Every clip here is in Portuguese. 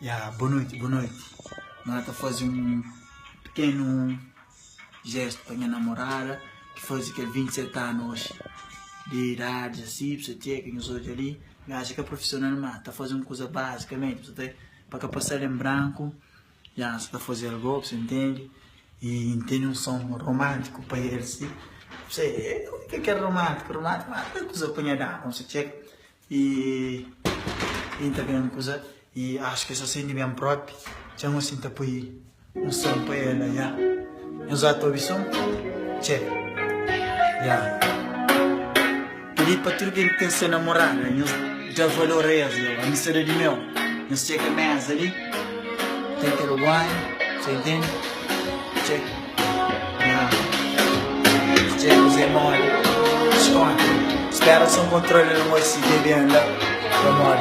Boa noite, boa noite. Nós tá fazendo um pequeno gesto para minha namorada, que faz aquele 27 anos de idade, assim, para você ter que nos olhos ali. Eu acho que é profissional, mas tá fazendo coisa basicamente, para que passar em branco, já você tá fazendo algo, você entende? E entende um som romântico para ele, assim. Você, o que é romântico? Romântico, mas é coisa apanhada, não se checa. E também coisa, e acho que essa cena é bem própria. Já não sinto para ir um som para ela, já. Eu já estou ouvindo som? Check. Já. Pedi para tudo que tem ser namorada, eu já valorizo, a mistura de meu. Eu check a mesa ali, tem que ir wine, você entende? Check. Já. Check os emoji, esconde. Espera só um controle no meu seguir bem lá, amor.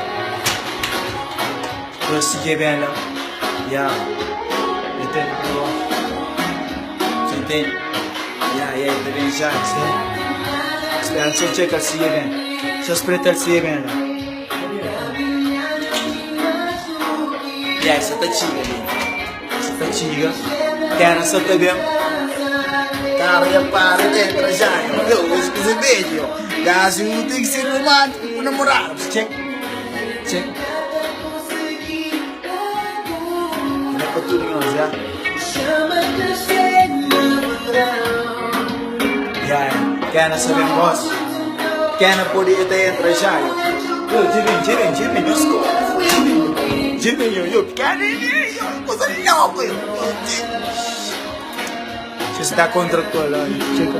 Eu seguir bem lá, já. Entende? Você entende? Já, tá bem já, você. Espera só checar se é bem. Só espreitar se é bem lá. Já, essa tá chiga ali. Essa tá chiga. Quero só tá bem. Cara, já para, entra já. Eu esqueci beijo. Gás, tem que ser romântico com namorado. Check. Check. Não é pra tudo, não, já. Já, quer saber um gosto? Quer poder até entrar já? Eu, Jimmy, eu escolho. Jimmy, eu quero coisa nova. Você está contra o colo, checa.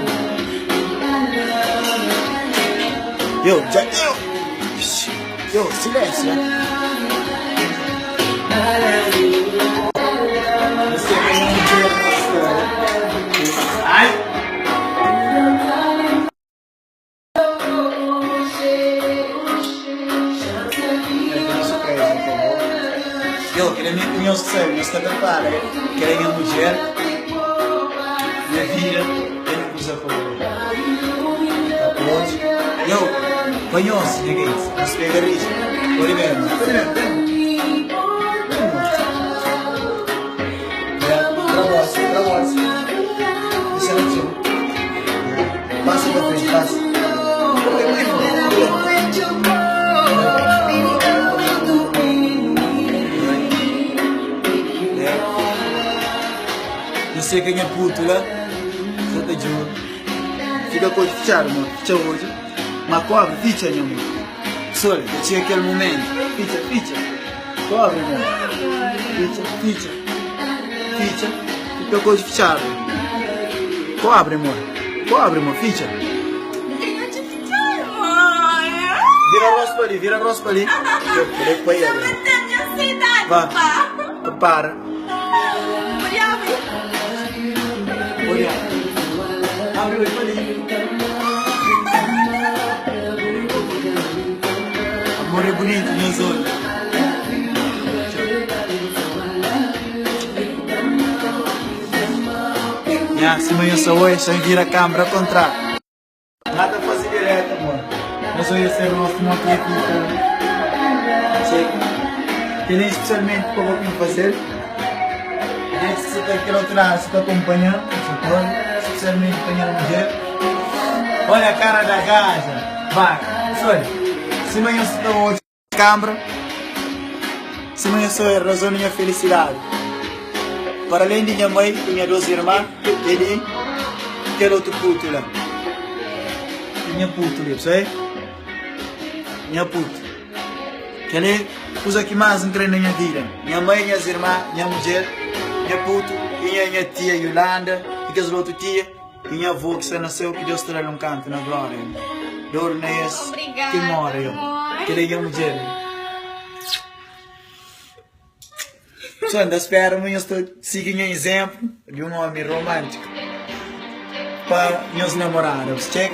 Já deu. Silêncio, Você vem um dia na história. Ai! Queria me conhecer, mas está prepara. Queria minha mulher, minha vida, eu não pus a favor. Tá pronto? Eu conheço ninguém, mas pega isso. Por mesmo. Pra você. Isso é ótimo. Passa pra frente, passa. Eu sei quem é puto, né? Só te juro. Fica com o fechado, mano. Fecha hoje. Mas cobre, fecha, meu amor. Só, eu tinha aquele momento. Fecha. Cobre, mano. Fecha. Fica com o fechado. Cobre, amor. Fecha. Vira rosto pra ali. Eu falei pra ele. Você mantém minha ansiedade, pá. Para. Olha. Abre o olho ali. Amor é bonito, meus olhos. Se amanhã só hoje, só vira a câmera ao contrário. Nada a fazer direto, amor. Mas eu ia ser o nosso moto aqui. Chega. Tem especialmente para o que fazer. Desde que você está aqui ao outro lado, você está acompanhando, especialmente para a minha mulher. Olha a cara da gaja. Vai, olha. Se amanhã você está hoje na câmara, se amanhã só é a razão da minha felicidade. Para além de minha mãe e minhas duas irmãs, ele aquele outro puto lá. Minha puto ali, sabe? Minha puto. Que ele usa que mais entrei na minha vida. Minha mãe, minhas irmãs, minha mulher, minha puto, e minha tia Yolanda, e que as outras tia, e minha avó que se nasceu, que Deus terá um canto na glória. Dor nesse que mora eu. Que ele é minha mulher. Só ainda espero que eu estou seguindo um exemplo de um homem romântico para meus namorados, check?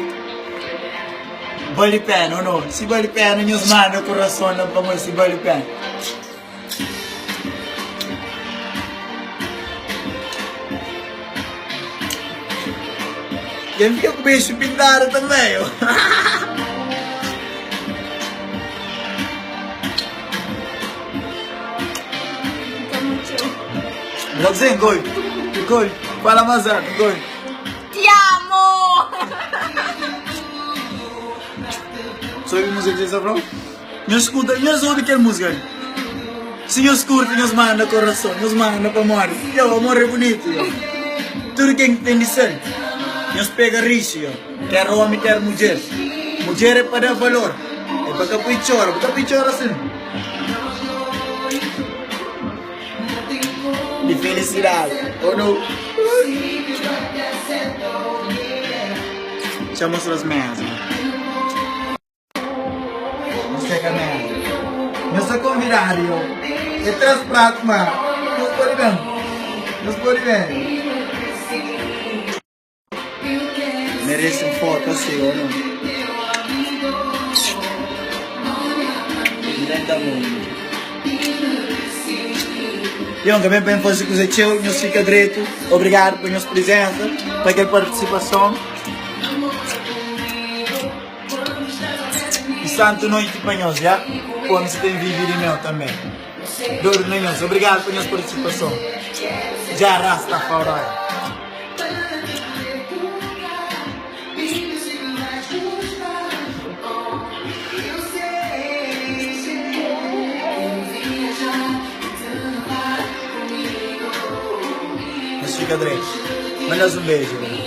Vale a pena ou não? Se vale a pena, meus manos, o coração não vamos se vale a pena. E eu fiquei com o bicho pintado também, ó. Roxane, gol. Gol. Fala mais alto, gol. Te amo! Sabe a música que você falou? Não escuta, não ouve aquela música. Se eu escuto, nos manda coração, nos manda para morrer. O amor é bonito. Tudo quem tem de ser. Nos pega risco. Quer homem, quer mulher. Mulher é para dar valor. É para caprichar assim. De felicidade. Ou não? Deixa eu mostrar as meias. Chega mesmo. Eu sou convidado, eu. Eu trouxe prato, mano. Não pode ver. Não pode ver. Merece um foto assim, ou não? Grande amor. E também para fazer com o Zé Tchau, nós fica direito. Obrigado pela nossa presença, pela aquela participação. Santo noite para nós, já? Quando se tem vivido em meu também. Duro nós, obrigado pela nossa participação. Já rasta fora. Mas fica direito. Manda um beijo, velho.